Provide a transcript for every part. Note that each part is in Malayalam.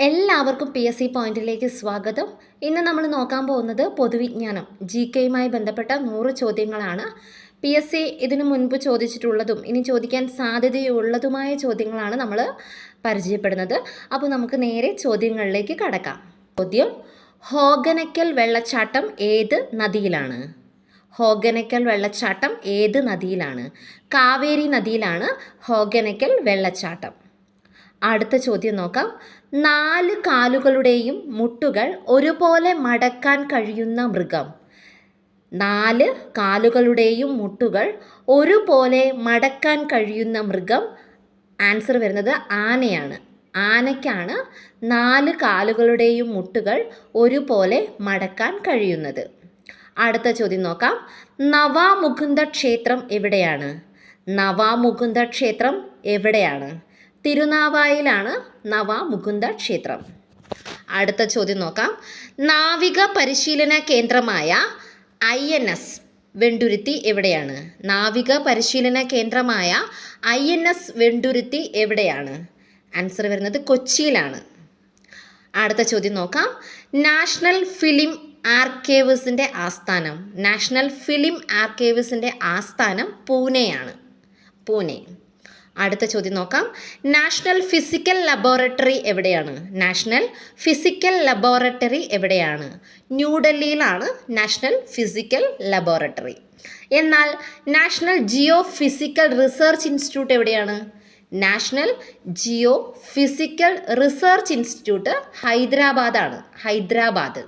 എല്ലാവർക്കും PSC പോയിന്റിലേക്ക് സ്വാഗതം. ഇന്ന് നമ്മൾ നോക്കാൻ പോകുന്നത് പൊതുവിജ്ഞാനം GKയുമായി ബന്ധപ്പെട്ട 100 ചോദ്യങ്ങളാണ്. PSC ഇതിനു മുൻപ് ചോദിച്ചിട്ടുള്ളതും ഇനി ചോദിക്കാൻ സാധ്യതയുള്ളതുമായ ചോദ്യങ്ങളാണ് നമ്മൾ പരിചയപ്പെടുന്നത്. അപ്പോൾ നമുക്ക് നേരെ ചോദ്യങ്ങളിലേക്ക് കടക്കാം. ചോദ്യം: ഹോഗനക്കൽ വെള്ളച്ചാട്ടം ഏത് നദിയിലാണ്? ഹോഗനക്കൽ വെള്ളച്ചാട്ടം ഏത് നദിയിലാണ്? കാവേരി നദിയിലാണ് ഹോഗനക്കൽ വെള്ളച്ചാട്ടം. അടുത്ത ചോദ്യം നോക്കാം. 4 കാലുകളുടെയും മുട്ടുകൾ ഒരുപോലെ മടക്കാൻ കഴിയുന്ന മൃഗം. 4 കാലുകളുടെയും മുട്ടുകൾ ഒരുപോലെ മടക്കാൻ കഴിയുന്ന മൃഗം. ആൻസർ വരുന്നത് ആനയാണ്. ആനയ്ക്കാണ് 4 കാലുകളുടെയും മുട്ടുകൾ ഒരുപോലെ മടക്കാൻ കഴിയുന്നത്. അടുത്ത ചോദ്യം നോക്കാം. നവാമുകുന്ദ ക്ഷേത്രം എവിടെയാണ്? നവാമുകുന്ദ ക്ഷേത്രം എവിടെയാണ്? തിരുനാവായിലാണ് നവാമുകുന്ദ ക്ഷേത്രം. അടുത്ത ചോദ്യം നോക്കാം. നാവിക പരിശീലന കേന്ദ്രമായ INS വെണ്ടുരുത്തി എവിടെയാണ്? നാവിക പരിശീലന കേന്ദ്രമായ INS വെണ്ടുരുത്തി എവിടെയാണ്? ആൻസർ വരുന്നത് കൊച്ചിയിലാണ്. അടുത്ത ചോദ്യം നോക്കാം. നാഷണൽ ഫിലിം ആർക്കൈവ്സിൻ്റെ ആസ്ഥാനം. നാഷണൽ ഫിലിം ആർക്കൈവ്സിൻ്റെ ആസ്ഥാനം പൂനെയാണ്. പൂനെ. അടുത്ത ചോദ്യം നോക്കാം. നാഷണൽ ഫിസിക്കൽ ലബോറട്ടറി എവിടെയാണ്? നാഷണൽ ഫിസിക്കൽ ലബോറട്ടറി എവിടെയാണ്? ന്യൂഡൽഹിയിലാണ് നാഷണൽ ഫിസിക്കൽ ലബോറട്ടറി. എന്നാൽ national geophysical research institute എവിടെയാണ്? National geophysical research institute ഹൈദരാബാദാണ്. ഹൈദരാബാദ്.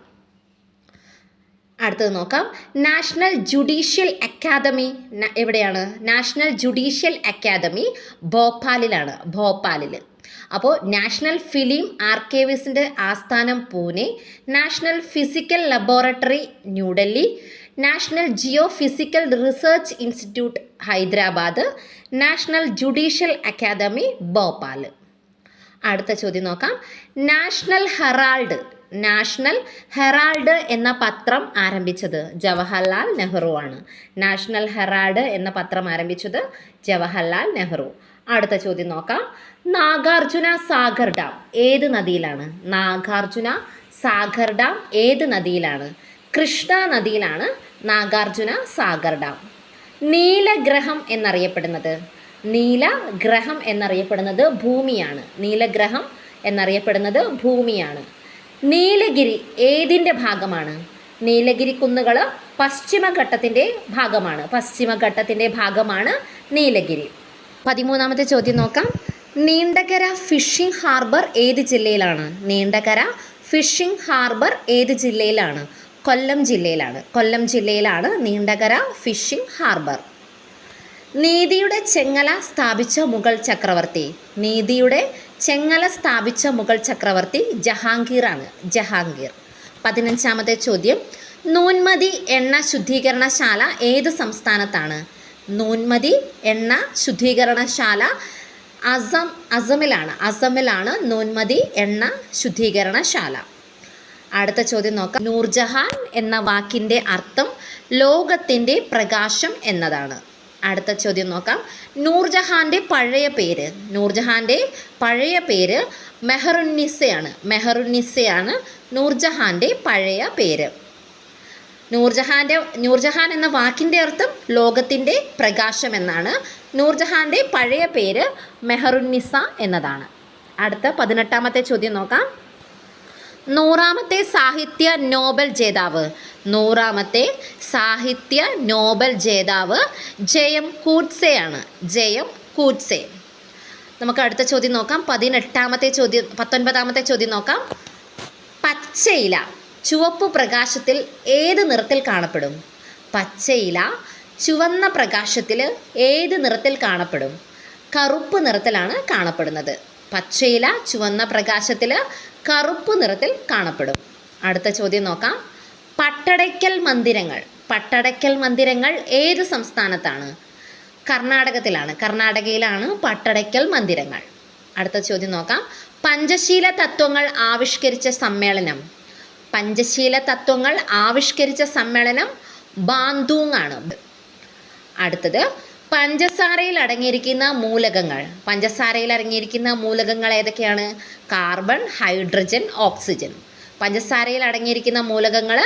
അടുത്തത് നോക്കാം. നാഷണൽ ജുഡീഷ്യൽ അക്കാദമി എവിടെയാണ്? നാഷണൽ ജുഡീഷ്യൽ അക്കാദമി ഭോപ്പാലിലാണ്. ഭോപ്പാലിൽ. അപ്പോൾ നാഷണൽ ഫിലിം ആർക്കൈവ്സിൻ്റെ ആസ്ഥാനം Pune, national physical laboratory New Delhi, national geophysical research institute Hyderabad, national judicial academy Bhopal. അടുത്ത ചോദ്യം നോക്കാം. National Herald. നാഷണൽ ഹെറാൾഡ് എന്ന പത്രം ആരംഭിച്ചത് ജവഹർലാൽ നെഹ്റു ആണ്. നാഷണൽ ഹെറാൾഡ് എന്ന പത്രം ആരംഭിച്ചത് ജവഹർലാൽ നെഹ്റു. അടുത്ത ചോദ്യം നോക്കാം. നാഗാർജുന സാഗർ ഡാം ഏത് നദിയിലാണ്? നാഗാർജുന സാഗർ ഡാം ഏത് നദിയിലാണ്? കൃഷ്ണ നദിയിലാണ് നാഗാർജുന സാഗർ ഡാം. നീലഗ്രഹം എന്നറിയപ്പെടുന്നത്. നീലഗ്രഹം എന്നറിയപ്പെടുന്നത് ഭൂമിയാണ്. നീലഗ്രഹം എന്നറിയപ്പെടുന്നത് ഭൂമിയാണ്. നീലഗിരി ഏതിൻ്റെ ഭാഗമാണ്? നീലഗിരി കുന്നുകൾ പശ്ചിമഘട്ടത്തിൻ്റെ ഭാഗമാണ്. പശ്ചിമഘട്ടത്തിൻ്റെ ഭാഗമാണ് നീലഗിരി. 13ാമത്തെ ചോദ്യം നോക്കാം. നീണ്ടകര ഫിഷിംഗ് ഹാർബർ ഏത് ജില്ലയിലാണ്? നീണ്ടകര ഫിഷിംഗ് ഹാർബർ ഏത് ജില്ലയിലാണ്? കൊല്ലം ജില്ലയിലാണ്. കൊല്ലം ജില്ലയിലാണ് നീണ്ടകര ഫിഷിംഗ് ഹാർബർ. നീതിയുടെ ചെങ്ങല സ്ഥാപിച്ച മുഗൾ ചക്രവർത്തി. നീതിയുടെ ചെങ്ങല സ്ഥാപിച്ച മുഗൾ ചക്രവർത്തി ജഹാംഗീറാണ്. ജഹാംഗീർ. 15ാമത്തെ ചോദ്യം. നൂൻമതി എണ്ണ ശുദ്ധീകരണശാല ഏത് സംസ്ഥാനത്താണ്? നൂൻമതി എണ്ണ ശുദ്ധീകരണശാല അസമിലാണ്. അസമിലാണ് നൂൻമതി എണ്ണ ശുദ്ധീകരണശാല. അടുത്ത ചോദ്യം നോക്കാം. നൂർജഹാൻ എന്ന വാക്കിൻ്റെ അർത്ഥം ലോകത്തിൻ്റെ പ്രകാശം എന്നതാണ്. അടുത്ത ചോദ്യം നോക്കാം. നൂർജഹാൻ്റെ പഴയ പേര്. നൂർജഹാൻ്റെ പഴയ പേര് മെഹറുന്നിസയാണ്. മെഹറുന്നിസയാണ് നൂർജഹാൻ്റെ പഴയ പേര്. നൂർജഹാൻ എന്ന വാക്കിൻ്റെ അർത്ഥം ലോകത്തിൻ്റെ പ്രകാശം എന്നാണ്. നൂർജഹാൻ്റെ പഴയ പേര് മെഹറുന്നിസ എന്നതാണ്. അടുത്ത 18ാമത്തെ ചോദ്യം നോക്കാം. 100ാമത്തെ സാഹിത്യ നോബൽ ജേതാവ്. 100ാമത്തെ സാഹിത്യ നോബൽ ജേതാവ് ജയം കൂട്സെയാണ്. ജയം കൂട്സെ. നമുക്ക് അടുത്ത ചോദ്യം നോക്കാം. 19ാമത്തെ ചോദ്യം നോക്കാം. പച്ചയില ചുവപ്പ് പ്രകാശത്തിൽ ഏത് നിറത്തിൽ കാണപ്പെടും? പച്ചയില ചുവന്ന പ്രകാശത്തിൽ ഏത് നിറത്തിൽ കാണപ്പെടും? കറുപ്പ് നിറത്തിലാണ് കാണപ്പെടുന്നത്. പച്ചയില ചുവന്ന പ്രകാശത്തിൽ കറുപ്പ് നിറത്തിൽ കാണപ്പെടും. അടുത്ത ചോദ്യം നോക്കാം. പട്ടടയ്ക്കൽ മന്ദിരങ്ങൾ. പട്ടടയ്ക്കൽ മന്ദിരങ്ങൾ ഏത് സംസ്ഥാനത്താണ്? കർണാടകത്തിലാണ്. കർണാടകയിലാണ് പട്ടടയ്ക്കൽ മന്ദിരങ്ങൾ. അടുത്ത ചോദ്യം നോക്കാം. പഞ്ചശീല തത്വങ്ങൾ ആവിഷ്കരിച്ച സമ്മേളനം. പഞ്ചശീല തത്വങ്ങൾ ആവിഷ്കരിച്ച സമ്മേളനം ബാന്തൂങ് ആണ്. അടുത്തത് പഞ്ചസാരയിൽ അടങ്ങിയിരിക്കുന്ന മൂലകങ്ങൾ ഏതൊക്കെയാണ്? Carbon, hydrogen, oxygen. പഞ്ചസാരയിൽ അടങ്ങിയിരിക്കുന്ന മൂലകങ്ങൾ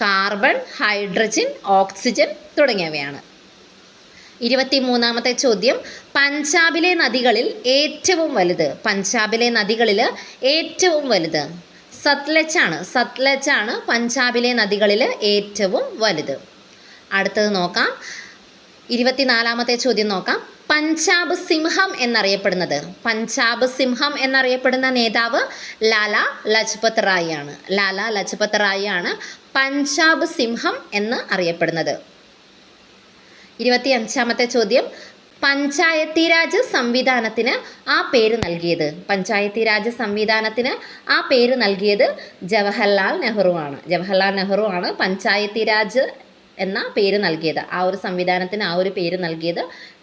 കാർബൺ, ഹൈഡ്രജൻ, ഓക്സിജൻ തുടങ്ങിയവയാണ്. 23ാമത്തെ ചോദ്യം, പഞ്ചാബിലെ നദികളിൽ ഏറ്റവും വലുത് സത്ലജ് ആണ് പഞ്ചാബിലെ നദികളിൽ ഏറ്റവും വലുത്. അടുത്തത് നോക്കാം. 24ാമത്തെ ചോദ്യം നോക്കാം. പഞ്ചാബ് സിംഹം എന്നറിയപ്പെടുന്ന നേതാവ് ലാലാ ലജ്പത് റായ് ആണ് പഞ്ചാബ് സിംഹം എന്ന് അറിയപ്പെടുന്നത്. 25ാമത്തെ ചോദ്യം, പഞ്ചായത്തി രാജ് സംവിധാനത്തിന് ആ പേര് നൽകിയത് ജവഹർലാൽ നെഹ്റു ആണ് പഞ്ചായത്തി രാജ് എന്ന പേര് നൽകിയത്. ആ ഒരു സംവിധാനത്തിന് ആ ഒരു പേര് നൽകിയത്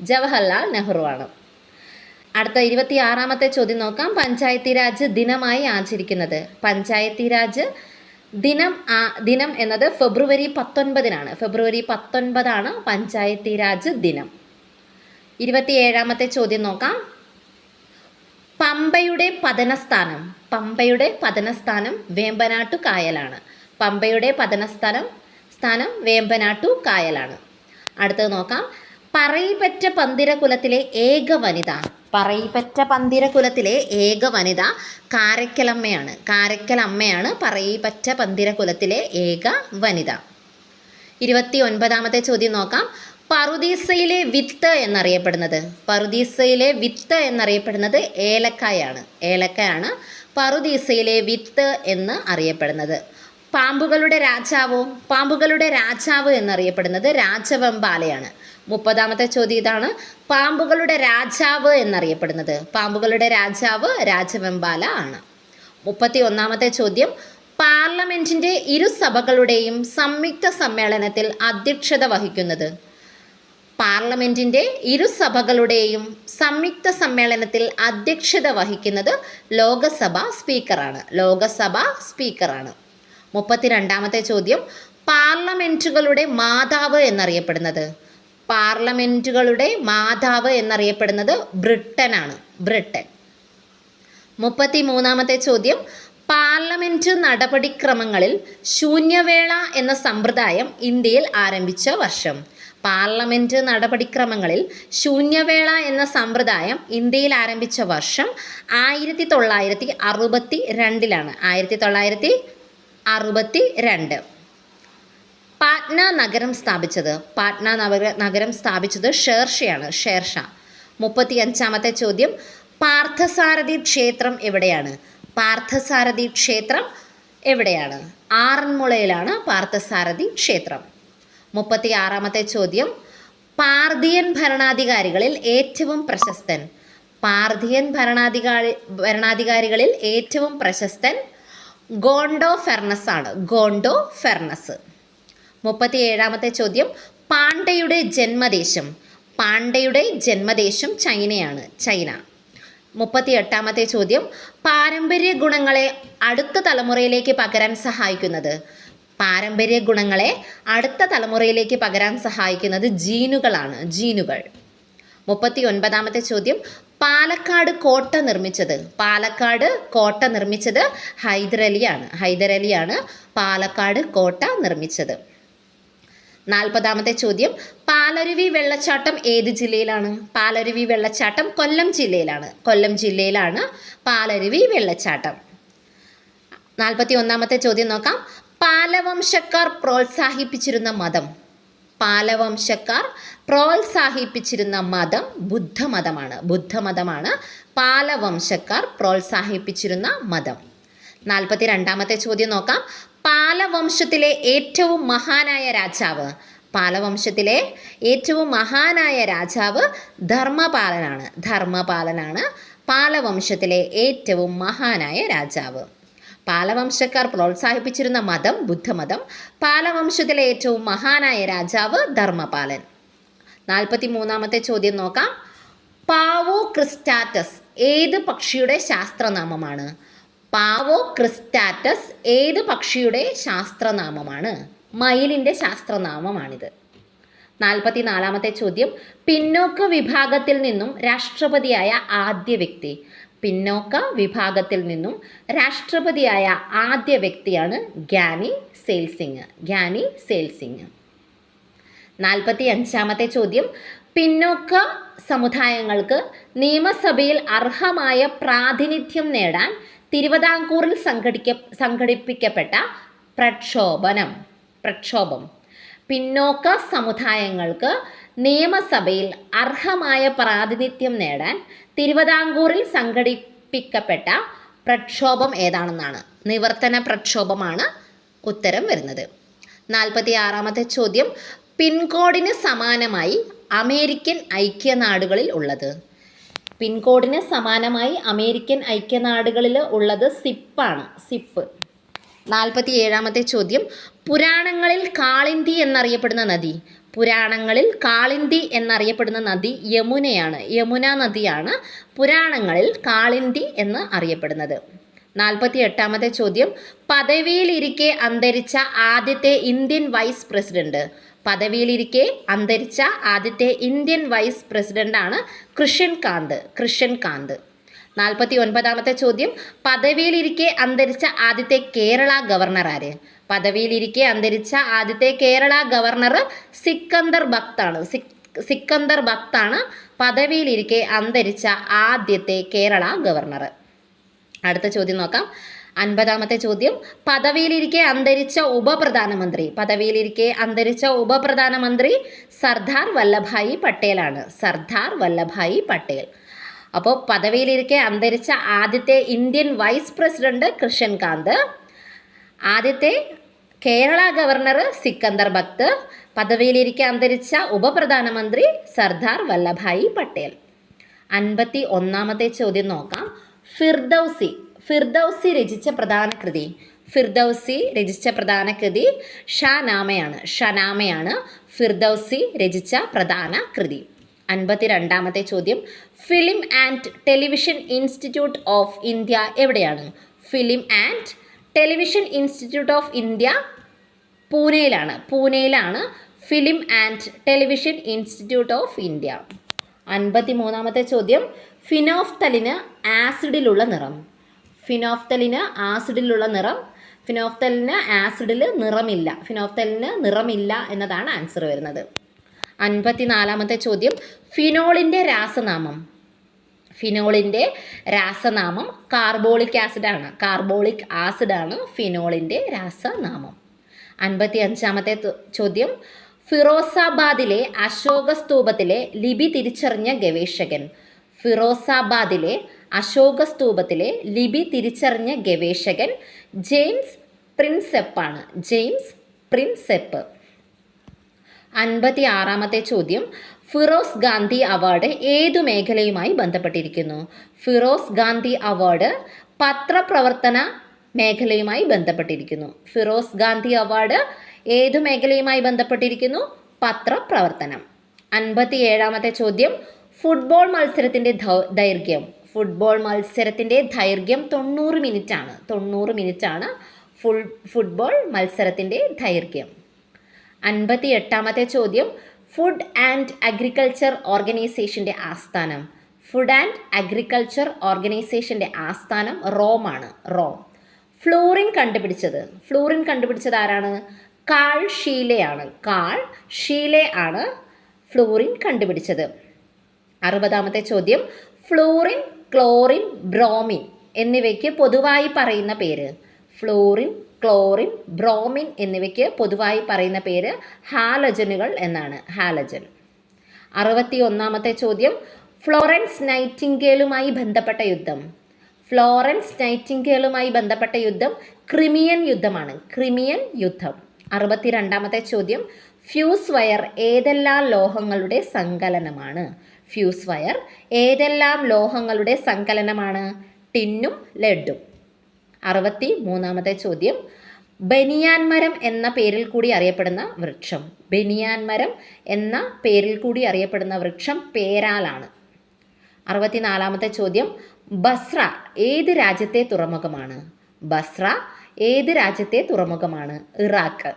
ജവഹർലാൽ നെഹ്റു ആണ്. അടുത്ത 26ാമത്തെ ചോദ്യം നോക്കാം. പഞ്ചായത്തി രാജ് ദിനമായി ആചരിക്കുന്നത്. പഞ്ചായത്തി രാജ് ദിനം എന്നത് ഫെബ്രുവരി 19-നാണ്. ഫെബ്രുവരി 19 പഞ്ചായത്തി രാജ് ദിനം. 27ാമത്തെ ചോദ്യം നോക്കാം. പമ്പയുടെ പതനസ്ഥാനം വേമ്പനാട്ടു കായലാണ്. അടുത്തത് നോക്കാം. പറയിപ്പറ്റ പന്തിരകുലത്തിലെ ഏക വനിത കാരയ്ക്കലമ്മയാണ്. പറയിപ്പറ്റ പന്തിരകുലത്തിലെ ഏക വനിത. 29ാമത്തെ ചോദ്യം നോക്കാം. പറുദീസയിലെ വിത്ത് എന്നറിയപ്പെടുന്നത് ഏലക്കായാണ് പറുദീസയിലെ വിത്ത് എന്ന് അറിയപ്പെടുന്നത്. പാമ്പുകളുടെ രാജാവ് എന്നറിയപ്പെടുന്നത് രാജവെമ്പാലയാണ്. 30ാമത്തെ ചോദ്യം ഇതാണ്. പാമ്പുകളുടെ രാജാവ് രാജവെമ്പാല ആണ്. 31ാമത്തെ ചോദ്യം, പാർലമെന്റിന്റെ ഇരുസഭകളുടെയും സംയുക്ത സമ്മേളനത്തിൽ അധ്യക്ഷത വഹിക്കുന്നത് ലോകസഭാ സ്പീക്കറാണ്. 32ാമത്തെ ചോദ്യം, പാർലമെന്റുകളുടെ മാതാവ് എന്നറിയപ്പെടുന്നത് ബ്രിട്ടൻ. 33ാമത്തെ ചോദ്യം, പാർലമെന്റ് നടപടിക്രമങ്ങളിൽ ശൂന്യവേള എന്ന സമ്പ്രദായം ഇന്ത്യയിൽ ആരംഭിച്ച വർഷം. 1962 പാട്ന നഗരം സ്ഥാപിച്ചത് ഷേർഷാ. 35ാമത്തെ ചോദ്യം, പാർത്ഥസാരഥി ക്ഷേത്രം എവിടെയാണ്? ആറന്മുളയിലാണ് പാർത്ഥസാരഥി ക്ഷേത്രം. 36ാമത്തെ ചോദ്യം, പാർഥിയൻ ഭരണാധികാരികളിൽ ഏറ്റവും പ്രശസ്തൻ ഗോണ്ടോ ഫെർണസ്. 37ാമത്തെ ചോദ്യം, പാണ്ഡ്യയുടെ ജന്മദേശം ചൈന. 38ാമത്തെ ചോദ്യം, പാരമ്പര്യ ഗുണങ്ങളെ അടുത്ത തലമുറയിലേക്ക് പകരാൻ സഹായിക്കുന്നത് ജീനുകൾ. 39ാമത്തെ ചോദ്യം, പാലക്കാട് കോട്ട നിർമ്മിച്ചത് ഹൈദരലിയാണ് പാലക്കാട് കോട്ട നിർമ്മിച്ചത്. 40ാമത്തെ ചോദ്യം, പാലരുവി വെള്ളച്ചാട്ടം ഏത് ജില്ലയിലാണ്? പാലരുവി വെള്ളച്ചാട്ടം കൊല്ലം ജില്ലയിലാണ് പാലരുവി വെള്ളച്ചാട്ടം. 41ാമത്തെ ചോദ്യം നോക്കാം. പാലവംശക്കാർ പ്രോത്സാഹിപ്പിച്ചിരുന്ന മതം ബുദ്ധമതമാണ് പാലവംശക്കാർ പ്രോത്സാഹിപ്പിച്ചിരുന്ന മതം. 42ാമത്തെ ചോദ്യം നോക്കാം. പാലവംശത്തിലെ ഏറ്റവും മഹാനായ രാജാവ് ധർമ്മപാലനാണ് പാലവംശത്തിലെ ഏറ്റവും മഹാനായ രാജാവ്. പാലവംശക്കാർ പ്രോത്സാഹിപ്പിച്ചിരുന്ന മതം ബുദ്ധമതം. പാലവംശത്തിലെ ഏറ്റവും മഹാനായ രാജാവ് ധർമ്മപാലൻ. 43ാമത്തെ ചോദ്യം നോക്കാം. പാവോ ക്രിസ്റ്റാറ്റസ് ഏത് പക്ഷിയുടെ ശാസ്ത്രനാമമാണ്? മയിലിൻ്റെ ശാസ്ത്രനാമമാണിത്. 44-ാമത്തെ ചോദ്യം, പിന്നോക്ക വിഭാഗത്തിൽ നിന്നും രാഷ്ട്രപതിയായ ആദ്യ വ്യക്തി. പിന്നോക്ക വിഭാഗത്തിൽ നിന്നും രാഷ്ട്രപതിയായ ആദ്യ വ്യക്തിയാണ് ഗ്യാനി സെയിൽ സിംഗ്. ഗ്യാനി സെയിൽ സിംഗ്. 45-ാമത്തെ ചോദ്യം, പിന്നോക്ക സമുദായങ്ങൾക്ക് നിയമസഭയിൽ അർഹമായ പ്രാതിനിധ്യം നേടാൻ തിരുവിതാംകൂറിൽ സംഘടിപ്പിക്കപ്പെട്ട പ്രക്ഷോഭം. പിന്നോക്ക സമുദായങ്ങൾക്ക് നിയമസഭയിൽ അർഹമായ പ്രാതിനിധ്യം നേടാൻ തിരുവിതാംകൂറിൽ സംഘടിപ്പിക്കപ്പെട്ട പ്രക്ഷോഭം ഏതാണെന്നാണ്. നിവർത്തന പ്രക്ഷോഭമാണ് ഉത്തരം വരുന്നത്. 46-ാമത്തെ ചോദ്യം, പിൻകോഡിന് സമാനമായി അമേരിക്കൻ ഐക്യനാടുകളിൽ ഉള്ളത്. പിൻകോഡിന് സമാനമായി അമേരിക്കൻ ഐക്യനാടുകളിൽ ഉള്ളത് സിപ്പാണ്. സിപ്പ്. 47-ാമത്തെ ചോദ്യം, പുരാണങ്ങളിൽ കാളിന്തി എന്നറിയപ്പെടുന്ന നദി. പുരാണങ്ങളിൽ കാളിന്തി എന്നറിയപ്പെടുന്ന നദി യമുനയാണ്. യമുന നദിയാണ് പുരാണങ്ങളിൽ കാളിന്തി എന്ന് അറിയപ്പെടുന്നത്. 48-ാമത്തെ ചോദ്യം, പദവിയിലിരിക്കെ അന്തരിച്ച ആദ്യത്തെ ഇന്ത്യൻ വൈസ് പ്രസിഡന്റ്. പദവിയിലിരിക്കെ അന്തരിച്ച ആദ്യത്തെ ഇന്ത്യൻ വൈസ് പ്രസിഡന്റാണ് കൃഷ്ണൻകാന്ത്. 49-ാമത്തെ ചോദ്യം, പദവിയിലിരിക്കെ അന്തരിച്ച ആദ്യത്തെ കേരള ഗവർണർ ആര്? പദവിയിലിരിക്കെ അന്തരിച്ച ആദ്യത്തെ കേരള ഗവർണർ സിക്കന്ദർ ഭക്താണ്. സിക്കന്ദർ ഭക്താണ് പദവിയിലിരിക്കെ അന്തരിച്ച ആദ്യത്തെ കേരള ഗവർണർ. അടുത്ത ചോദ്യം നോക്കാം. 50-ാമത്തെ ചോദ്യം, പദവിയിലിരിക്കെ അന്തരിച്ച ഉപപ്രധാനമന്ത്രി. പദവിയിലിരിക്കെ അന്തരിച്ച ഉപപ്രധാനമന്ത്രി സർദാർ വല്ലഭായി പട്ടേലാണ്. സർദാർ വല്ലഭായി പട്ടേൽ. അപ്പോൾ പദവിയിലിരിക്കെ അന്തരിച്ച ആദ്യത്തെ ഇന്ത്യൻ വൈസ് പ്രസിഡന്റ് കൃഷ്ണൻകാന്ത്, ആദ്യത്തെ കേരള ഗവർണർ സിക്കന്ദർ ഭക്ത്, പദവിയിലിരിക്കെ അന്തരിച്ച ഉപപ്രധാനമന്ത്രി സർദാർ വല്ലഭായി പട്ടേൽ. 51-ാമത്തെ ചോദ്യം നോക്കാം. ഫിർദൗസി രചിച്ച പ്രധാന കൃതി. ഫിർദൗസി രചിച്ച പ്രധാന കൃതി ഷനാമയാണ്. ഫിർദൗസി രചിച്ച പ്രധാന കൃതി. 52-ാമത്തെ ചോദ്യം, film and television institute of India എവിടെയാണ്? Film and television institute of India പൂനെയിലാണ് film and television institute of India. 53-ാമത്തെ ചോദ്യം, ഫിനോഫ്തലിന് ആസിഡിലുള്ള നിറം. ഫിനോഫ്തലിന് ആസിഡിൽ നിറമില്ല എന്നതാണ് ആൻസർ വരുന്നത്. 54-ാമത്തെ ചോദ്യം, ഫിനോളിൻ്റെ രാസനാമം. ഫിനോളിൻ്റെ രാസനാമം കാർബോളിക് ആസിഡാണ് ഫിനോളിൻ്റെ രാസനാമം. 55-ാമത്തെ ചോദ്യം, ഫിറോസാബാദിലെ അശോക സ്തൂപത്തിലെ ലിപി തിരിച്ചറിഞ്ഞ ഗവേഷകൻ. ഫിറോസാബാദിലെ അശോക സ്തൂപത്തിലെ ലിപി തിരിച്ചറിഞ്ഞ ഗവേഷകൻ ജെയിംസ് പ്രിൻസെപ്പാണ്. James Prinsep. 56-ാമത്തെ ചോദ്യം, ഫിറോസ് ഗാന്ധി അവാർഡ് ഏതു മേഖലയുമായി ബന്ധപ്പെട്ടിരിക്കുന്നു? ഫിറോസ് ഗാന്ധി അവാർഡ് പത്രപ്രവർത്തന മേഖലയുമായി ബന്ധപ്പെട്ടിരിക്കുന്നു. ഫിറോസ് ഗാന്ധി അവാർഡ് ഏതു മേഖലയുമായി ബന്ധപ്പെട്ടിരിക്കുന്നു? പത്രപ്രവർത്തനം. 57-ാമത്തെ ചോദ്യം, ഫുട്ബോൾ മത്സരത്തിൻ്റെ ദൈർഘ്യം. ഫുട്ബോൾ മത്സരത്തിൻ്റെ ദൈർഘ്യം 90 മിനിറ്റാണ്. 90 മിനിറ്റാണ് ഫുട്ബോൾ മത്സരത്തിൻ്റെ ദൈർഘ്യം. 58-ാമത്തെ ചോദ്യം, ഫുഡ് ആൻഡ് അഗ്രികൾച്ചർ ഓർഗനൈസേഷൻ്റെ ആസ്ഥാനം. ഫുഡ് ആൻഡ് അഗ്രികൾച്ചർ ഓർഗനൈസേഷൻ്റെ ആസ്ഥാനം റോമാണ്. റോം. ഫ്ലൂറിൻ കണ്ടുപിടിച്ചത് ആരാണ്? കാൾ ഷീലെ ആണ് ഫ്ലൂറിൻ കണ്ടുപിടിച്ചത്. 60-ാമത്തെ ചോദ്യം, ഫ്ലൂറിൻ, ക്ലോറിൻ, ബ്രോമിൻ എന്നിവയ്ക്ക് പൊതുവായി പറയുന്ന പേര്. ഫ്ലൂറിൻ, ക്ലോറിൻ, ബ്രോമിൻ എന്നിവയ്ക്ക് പൊതുവായി പറയുന്ന പേര് ഹാലജനുകൾ എന്നാണ്. ഹാലജൻ. 61-ാമത്തെ ചോദ്യം, ഫ്ലോറൻസ് നൈറ്റിംഗേലുമായി ബന്ധപ്പെട്ട യുദ്ധം. ഫ്ലോറൻസ് നൈറ്റിംഗേലുമായി ബന്ധപ്പെട്ട യുദ്ധം ക്രിമിയൻ യുദ്ധമാണ്. ക്രിമിയൻ യുദ്ധം. 62-ാമത്തെ ചോദ്യം, ഫ്യൂസ് വയർ ഏതെല്ലാം ലോഹങ്ങളുടെ സങ്കലനമാണ്? ഫ്യൂസ് വയർ ഏതെല്ലാം ലോഹങ്ങളുടെ സങ്കലനമാണ്? ടിന്നും ലെഡും. 63-ാമത്തെ ചോദ്യം, ബനിയാൻ മരം എന്ന പേരിൽ കൂടി അറിയപ്പെടുന്ന വൃക്ഷം. ബനിയാൻ മരം എന്ന പേരിൽ കൂടി അറിയപ്പെടുന്ന വൃക്ഷം പേരാലാണ്. 64-ാമത്തെ ചോദ്യം, ബസ്ര ഏത് രാജ്യത്തെ തുറമുഖമാണ്? ബസ്ര ഏത് രാജ്യത്തെ തുറമുഖമാണ്? ഇറാഖ്.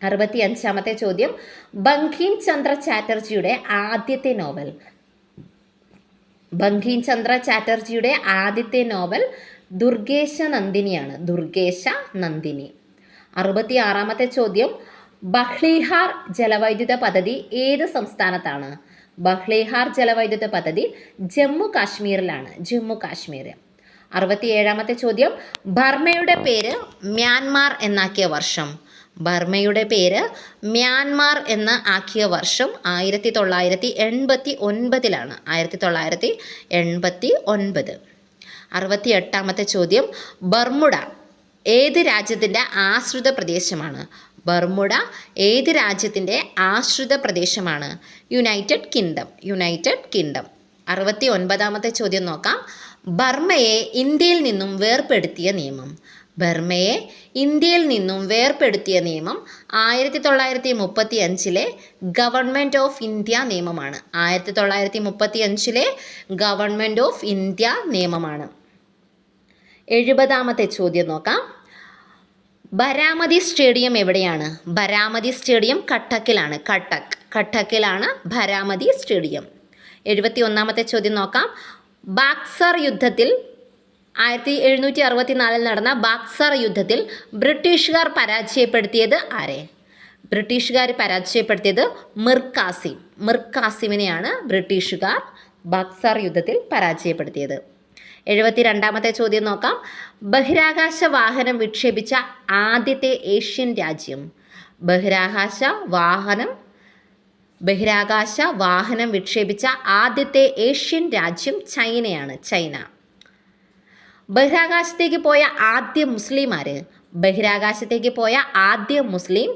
65-ാമത്തെ ചോദ്യം, ബങ്കിം ചന്ദ്ര ചാറ്റർജിയുടെ ആദ്യത്തെ നോവൽ. ബങ്കിം ചന്ദ്ര ചാറ്റർജിയുടെ ആദ്യത്തെ നോവൽ ദുർഗേശ നന്ദിനിയാണ്. ദുർഗേശ നന്ദിനി. 66-ാമത്തെ ചോദ്യം, ബഹ്ളിഹാർ ജലവൈദ്യുത പദ്ധതി ഏത് സംസ്ഥാനത്താണ്? ബഹ്ളിഹാർ ജലവൈദ്യുത പദ്ധതി ജമ്മു കാശ്മീരിലാണ്. ജമ്മു കാശ്മീർ. 67-ാമത്തെ ചോദ്യം, ബർമയുടെ പേര് മ്യാൻമാർ എന്നാക്കിയ വർഷം. ബർമയുടെ പേര് മ്യാൻമാർ എന്ന് ആക്കിയ വർഷം 1989-ലാണ്. 1989. 68-ാമത്തെ ചോദ്യം, ബർമുഡ ഏത് രാജ്യത്തിൻ്റെ ആശ്രിത പ്രദേശമാണ്? ബർമുഡ ഏത് രാജ്യത്തിൻ്റെ ആശ്രിത പ്രദേശമാണ്? United Kingdom. United Kingdom. 69-ാമത്തെ ചോദ്യം നോക്കാം. ബർമയെ ഇന്ത്യയിൽ നിന്നും വേർപെടുത്തിയ നിയമം. ബർമയെ ഇന്ത്യയിൽ നിന്നും വേർപെടുത്തിയ നിയമം 1935-ലെ ഗവൺമെൻറ് ഓഫ് ഇന്ത്യ നിയമമാണ്. 1935-ലെ ഗവൺമെൻറ് ഓഫ് ഇന്ത്യ നിയമമാണ്. 70-ാമത്തെ ചോദ്യം നോക്കാം. ബരാമതി സ്റ്റേഡിയം എവിടെയാണ്? ബരാമതി സ്റ്റേഡിയം കട്ടക്കിലാണ്. കട്ടക്കിലാണ് ബരാമതി സ്റ്റേഡിയം. 71-ാമത്തെ ചോദ്യം നോക്കാം. ബാക്സർ യുദ്ധത്തിൽ 1764 നടന്ന ബാക്സർ യുദ്ധത്തിൽ ബ്രിട്ടീഷുകാർ പരാജയപ്പെടുത്തിയത് ആരെ? ബ്രിട്ടീഷുകാർ പരാജയപ്പെടുത്തിയത് മിർ കാസിം. മിർ കാസിമിനെയാണ് ബ്രിട്ടീഷുകാർ ബാക്സർ യുദ്ധത്തിൽ പരാജയപ്പെടുത്തിയത്. 72-ാമത്തെ ചോദ്യം നോക്കാം. ബഹിരാകാശ വാഹനം വിക്ഷേപിച്ച ആദ്യത്തെ ഏഷ്യൻ രാജ്യം. ബഹിരാകാശ വാഹനം വിക്ഷേപിച്ച ആദ്യത്തെ ഏഷ്യൻ രാജ്യം ചൈനയാണ്. ചൈന. ബഹിരാകാശത്തേക്ക് പോയ ആദ്യ മുസ്ലിം ആര്? ബഹിരാകാശത്തേക്ക് പോയ ആദ്യ മുസ്ലിം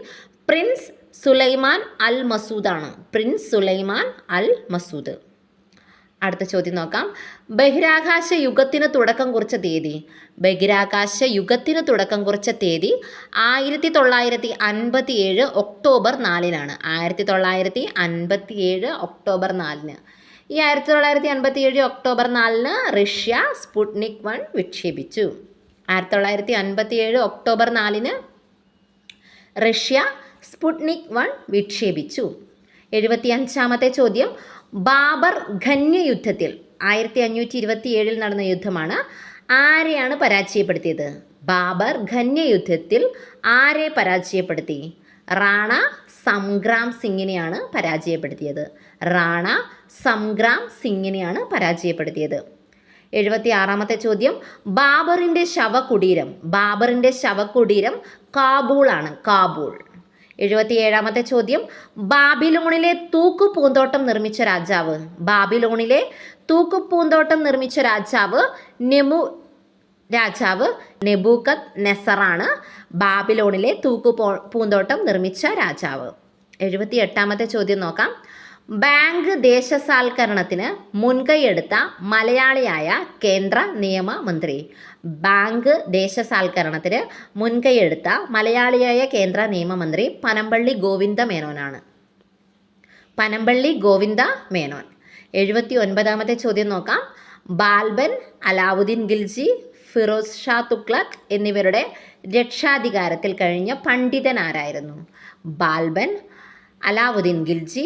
പ്രിൻസ് സുലൈമാൻ അൽ മസൂദാണ്. പ്രിൻസ് സുലൈമാൻ അൽ മസൂദ്. അടുത്ത ചോദ്യം നോക്കാം. ബഹിരാകാശ യുഗത്തിന് തുടക്കം കുറിച്ച തീയതി. ബഹിരാകാശ യുഗത്തിന് തുടക്കം കുറിച്ച തീയതി 1957 ഒക്ടോബർ 4-നാണ്. 1957 ഒക്ടോബർ 4-ന്. ഈ 1957 ഒക്ടോബർ 4-ന് റഷ്യ സ്പുട്നിക് 1 വിക്ഷേപിച്ചു. 1957 ഒക്ടോബർ 4-ന് റഷ്യ സ്പുട്നിക് 1 വിക്ഷേപിച്ചു. 75-ാമത്തെ ചോദ്യം, ബാബർ ഖന്യ യുദ്ധത്തിൽ 1527 നടന്ന യുദ്ധമാണ്. ആരെയാണ് പരാജയപ്പെടുത്തിയത്? ബാബർ ഖന്യ യുദ്ധത്തിൽ ആരെ പരാജയപ്പെടുത്തി? റാണ സംഗ്രാം സിംഗിനെയാണ് പരാജയപ്പെടുത്തിയത്. റാണ സംഗ്രാം സിംഗിനെയാണ് പരാജയപ്പെടുത്തിയത്. 76-ാമത്തെ ചോദ്യം, ബാബറിൻ്റെ ശവകുടീരം. ബാബറിൻ്റെ ശവകുടീരം കാബൂളാണ്. കാബൂൾ. 77-ാമത്തെ ചോദ്യം, ബാബിലോണിലെ തൂക്കുപൂന്തോട്ടം നിർമ്മിച്ച രാജാവ്. ബാബിലോണിലെ തൂക്കുപൂന്തോട്ടം നിർമ്മിച്ച രാജാവ് നെബൂഖദ് നെസറാണ്. ബാബിലോണിലെ പൂന്തോട്ടം നിർമ്മിച്ച രാജാവ്. 78-ാമത്തെ ചോദ്യം നോക്കാം. ബാങ്ക് ദേശസാൽക്കരണത്തിന് മുൻകൈയെടുത്ത മലയാളിയായ കേന്ദ്ര നിയമമന്ത്രി. ബാങ്ക് ദേശസാൽക്കരണത്തിന് മുൻകൈയെടുത്ത മലയാളിയായ കേന്ദ്ര നിയമമന്ത്രി പനമ്പള്ളി ഗോവിന്ദ മേനോനാണ്. പനമ്പള്ളി ഗോവിന്ദ മേനോൻ. 79-ാമത്തെ ചോദ്യം നോക്കാം. ബാൽബൻ, അലാവുദ്ദീൻ ഖിൽജി, ഫിറോസ് ഷാ തുഗ്ലക് എന്നിവരുടെ രക്ഷാധികാരത്തിൽ കഴിഞ്ഞ പണ്ഡിതൻ ആരായിരുന്നു? ബാൽബൻ, അലാവുദ്ദീൻ ഖിൽജി,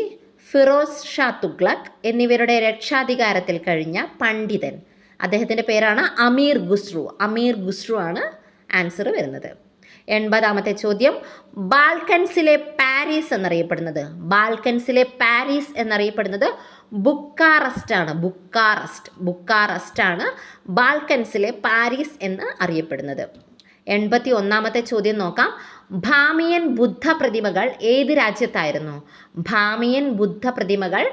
ഫിറോസ് ഷാ തുഗ്ലക് എന്നിവരുടെ രക്ഷാധികാരത്തിൽ കഴിഞ്ഞ പണ്ഡിതൻ. അദ്ദേഹത്തിൻ്റെ പേരാണ് അമീർ ഖുസ്രു. അമീർ ഖുസ്രു ആണ് ആൻസർ വരുന്നത്. 80-ാമത്തെ ചോദ്യം, ബാൽക്കൻസിലെ പാരീസ് എന്നറിയപ്പെടുന്നത്. ബാൽക്കൻസിലെ പാരീസ് എന്നറിയപ്പെടുന്നത് ബുക്കാറസ്റ്റ് ആണ്. ബുക്കാറസ്റ്റ് ആണ് ബാൽക്കൻസിലെ പാരീസ് എന്ന് അറിയപ്പെടുന്നത്. 81-ാമത്തെ ചോദ്യം നോക്കാം. ഭാമിയൻ ബുദ്ധ പ്രതിമകൾ ഏത് രാജ്യത്തായിരുന്നു? ഭാമിയൻ ബുദ്ധ പ്രതിമകൾ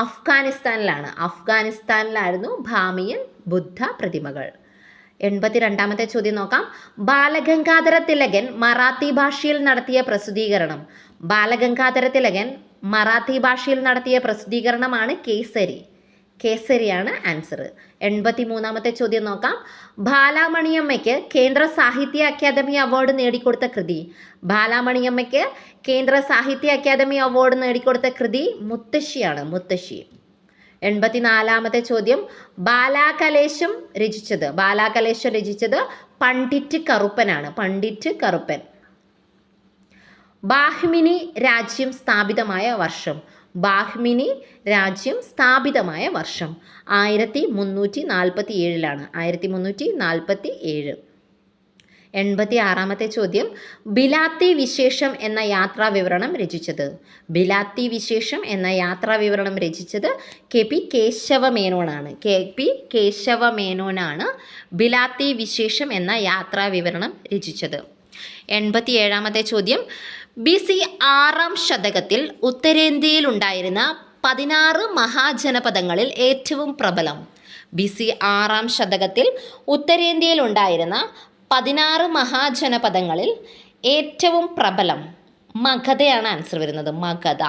അഫ്ഗാനിസ്ഥാനിലാണ്. അഫ്ഗാനിസ്ഥാനിലായിരുന്നു ഭാമിയൻ ബുദ്ധ പ്രതിമകൾ. 82-ാമത്തെ ചോദ്യം നോക്കാം. ബാലഗംഗാധര തിലകൻ മറാത്തി ഭാഷയിൽ നടത്തിയ പ്രസിദ്ധീകരണം. ബാലഗംഗാധര തിലകൻ മറാത്തി ഭാഷയിൽ നടത്തിയ പ്രസിദ്ധീകരണമാണ് കേസരി. കേസരിയാണ് ആൻസർ. 83-ാമത്തെ ചോദ്യം നോക്കാം. ബാലാമണിയമ്മയ്ക്ക് കേന്ദ്ര സാഹിത്യ അക്കാദമി അവാർഡ് നേടിക്കൊടുത്ത കൃതി. ബാലാമണിയമ്മയ്ക്ക് കേന്ദ്ര സാഹിത്യ അക്കാദമി അവാർഡ് നേടിക്കൊടുത്ത കൃതി മുത്തശ്ശിയാണ്. മുത്തശ്ശി. 84-ാമത്തെ ചോദ്യം, ബാലാകലേശം രചിച്ചത് പണ്ഡിറ്റ് കറുപ്പനാണ്. പണ്ഡിറ്റ് കറുപ്പൻ. ബാഹ്മിനി രാജ്യം സ്ഥാപിതമായ വർഷം. ബാഹ്മിനി രാജ്യം സ്ഥാപിതമായ വർഷം 1347 1347. 86 ചോദ്യം. ബിലാത്തി വിശേഷം എന്ന യാത്രാ വിവരണം രചിച്ചത്. ബിലാത്തി വിശേഷം എന്ന യാത്രാ വിവരണം രചിച്ചത് KP കേശവമേനോനാണ്. KP കേശവമേനോനാണ് ബിലാത്തി വിശേഷം എന്ന യാത്രാ വിവരണം രചിച്ചത്. 87 ചോദ്യം. BC 6-ാം ശതകത്തിൽ ഉത്തരേന്ത്യയിൽ ഉണ്ടായിരുന്ന 16 മഹാജനപദങ്ങളിൽ ഏറ്റവും പ്രബലം. BC 6-ാം ശതകത്തിൽ ഉത്തരേന്ത്യയിൽ ഉണ്ടായിരുന്ന 16 മഹാജനപദങ്ങളിൽ ഏറ്റവും പ്രബലം മഗധയാണ് ആൻസർ വരുന്നത്. മഗധ.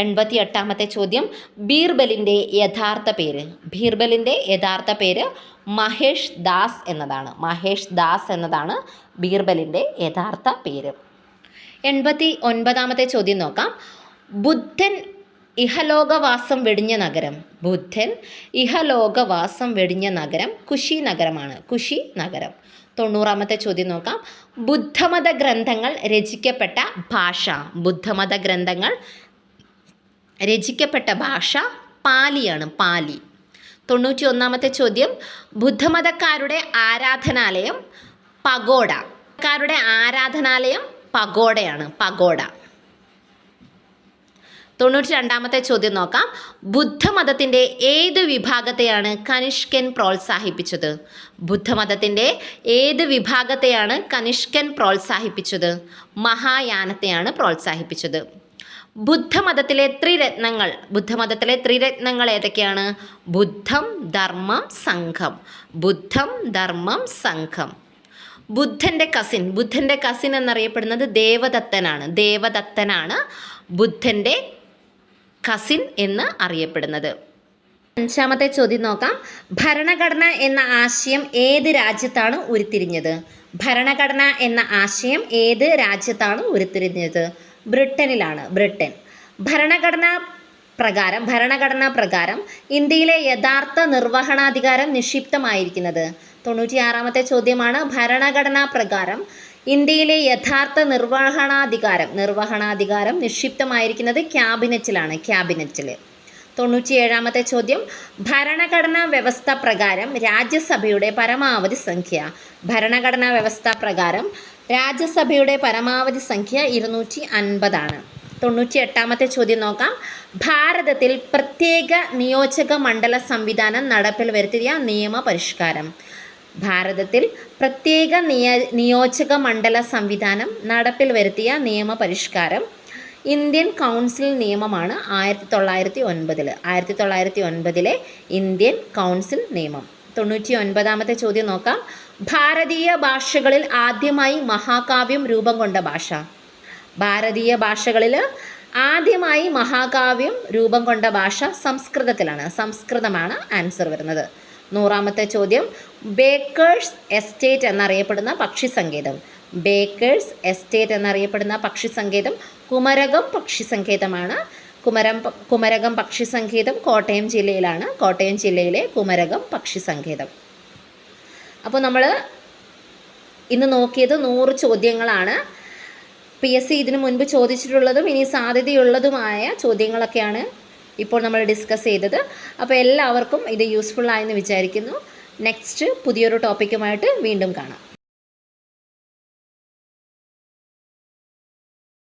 88 ചോദ്യം. ബീർബലിൻ്റെ യഥാർത്ഥ പേര്. ബീർബലിൻ്റെ യഥാർത്ഥ പേര് മഹേഷ് ദാസ് എന്നതാണ്. മഹേഷ് ദാസ് എന്നതാണ് ബീർബലിൻ്റെ യഥാർത്ഥ പേര്. 89 ചോദ്യം നോക്കാം. ബുദ്ധൻ ഇഹലോകവാസം വെടിഞ്ഞ നഗരം. ബുദ്ധൻ ഇഹലോകവാസം വെടിഞ്ഞ നഗരം കുശി നഗരമാണ്. കുശി നഗരം. 90 ചോദ്യം നോക്കാം. ബുദ്ധമത ഗ്രന്ഥങ്ങൾ രചിക്കപ്പെട്ട ഭാഷ. ബുദ്ധമത ഗ്രന്ഥങ്ങൾ രചിക്കപ്പെട്ട ഭാഷ പാലിയാണ്. പാലി. 91 ചോദ്യം. ബുദ്ധമതക്കാരുടെ ആരാധനാലയം പഗോഡ. ക്കാരുടെ ആരാധനാലയം പഗോഡയാണ്. പഗോഡ. 92 ചോദ്യം നോക്കാം. ബുദ്ധമതത്തിൻ്റെ ഏത് വിഭാഗത്തെയാണ് കനിഷ്കൻ പ്രോത്സാഹിപ്പിച്ചത്? ബുദ്ധമതത്തിൻ്റെ ഏത് വിഭാഗത്തെയാണ് കനിഷ്കൻ പ്രോത്സാഹിപ്പിച്ചത്? മഹായാനത്തെയാണ് പ്രോത്സാഹിപ്പിച്ചത്. ബുദ്ധമതത്തിലെ ത്രിരത്നങ്ങൾ ഏതൊക്കെയാണ്? ബുദ്ധം, ധർമ്മം, സംഘം. ബുദ്ധം, ധർമ്മം, സംഘം. ബുദ്ധൻ്റെ കസിൻ എന്നറിയപ്പെടുന്നത് ദേവദത്തനാണ്. ദേവദത്തനാണ് ബുദ്ധൻ്റെ കസിൻ എന്ന് അറിയപ്പെടുന്നത്. 5 ചോദ്യം നോക്കാം. ഭരണഘടന എന്ന ആശയം ഏത് രാജ്യത്താണ് ഉരുത്തിരിഞ്ഞത്? ഭരണഘടന എന്ന ആശയം ഏത് രാജ്യത്താണ് ഉരുത്തിരിഞ്ഞത്? ബ്രിട്ടനിലാണ്. ബ്രിട്ടൻ. ഭരണഘടനാ പ്രകാരം ഇന്ത്യയിലെ യഥാർത്ഥ നിർവഹണാധികാരം നിക്ഷിപ്തമായിരിക്കുന്നത്. 96 ചോദ്യമാണ്. ഭരണഘടനാ പ്രകാരം ഇന്ത്യയിലെ യഥാർത്ഥ നിർവഹണാധികാരം നിക്ഷിപ്തമായിരിക്കുന്നത് ക്യാബിനറ്റിലാണ്. ക്യാബിനറ്റിൽ. 97 ചോദ്യം. ഭരണഘടനാ വ്യവസ്ഥ പ്രകാരം രാജ്യസഭയുടെ പരമാവധി സംഖ്യ. ഭരണഘടനാ വ്യവസ്ഥ പ്രകാരം രാജ്യസഭയുടെ പരമാവധി സംഖ്യ 250 ആണ്. 98 ചോദ്യം നോക്കാം. ഭാരതത്തിൽ പ്രത്യേക നിയോജക മണ്ഡല സംവിധാനം നടപ്പിൽ വരുത്തിയ നിയമപരിഷ്കാരം. ഭാരതത്തിൽ പ്രത്യേക നിയോജക മണ്ഡല സംവിധാനം നടപ്പിൽ വരുത്തിയ നിയമപരിഷ്കാരം ഇന്ത്യൻ കൗൺസിൽ നിയമമാണ്. 1909. 1909 ഇന്ത്യൻ കൗൺസിൽ നിയമം. 99 ചോദ്യം നോക്കാം. ഭാരതീയ ഭാഷകളിൽ ആദ്യമായി മഹാകാവ്യം രൂപം കൊണ്ട ഭാഷ. ഭാരതീയ ഭാഷകളിൽ ആദ്യമായി മഹാകാവ്യം രൂപം കൊണ്ട ഭാഷ സംസ്കൃതത്തിലാണ്. സംസ്കൃതമാണ് ആൻസർ വരുന്നത്. 100 ചോദ്യം. ബേക്കേഴ്സ് എസ്റ്റേറ്റ് എന്നറിയപ്പെടുന്ന പക്ഷി സങ്കേതം. ബേക്കേഴ്സ് എസ്റ്റേറ്റ് എന്നറിയപ്പെടുന്ന പക്ഷി സങ്കേതം കുമരകം പക്ഷി സങ്കേതമാണ്. കുമരകം പക്ഷി സങ്കേതം കോട്ടയം ജില്ലയിലാണ്. കോട്ടയം ജില്ലയിലെ കുമരകം പക്ഷി സങ്കേതം. അപ്പോൾ നമ്മൾ ഇന്ന് നോക്കിയത് 100 ചോദ്യങ്ങളാണ്. PSC ഇതിനു മുൻപ് ചോദിച്ചിട്ടുള്ളതും ഇനി സാധ്യതയുള്ളതുമായ ചോദ്യങ്ങളൊക്കെയാണ് ഇപ്പോൾ നമ്മൾ ഡിസ്കസ് ചെയ്തത്. അപ്പോൾ എല്ലാവർക്കും ഇത് യൂസ്ഫുൾ ആയെന്ന് വിചാരിക്കുന്നു. നെക്സ്റ്റ് പുതിയൊരു ടോപ്പിക്കുമായിട്ട് വീണ്ടും കാണാം.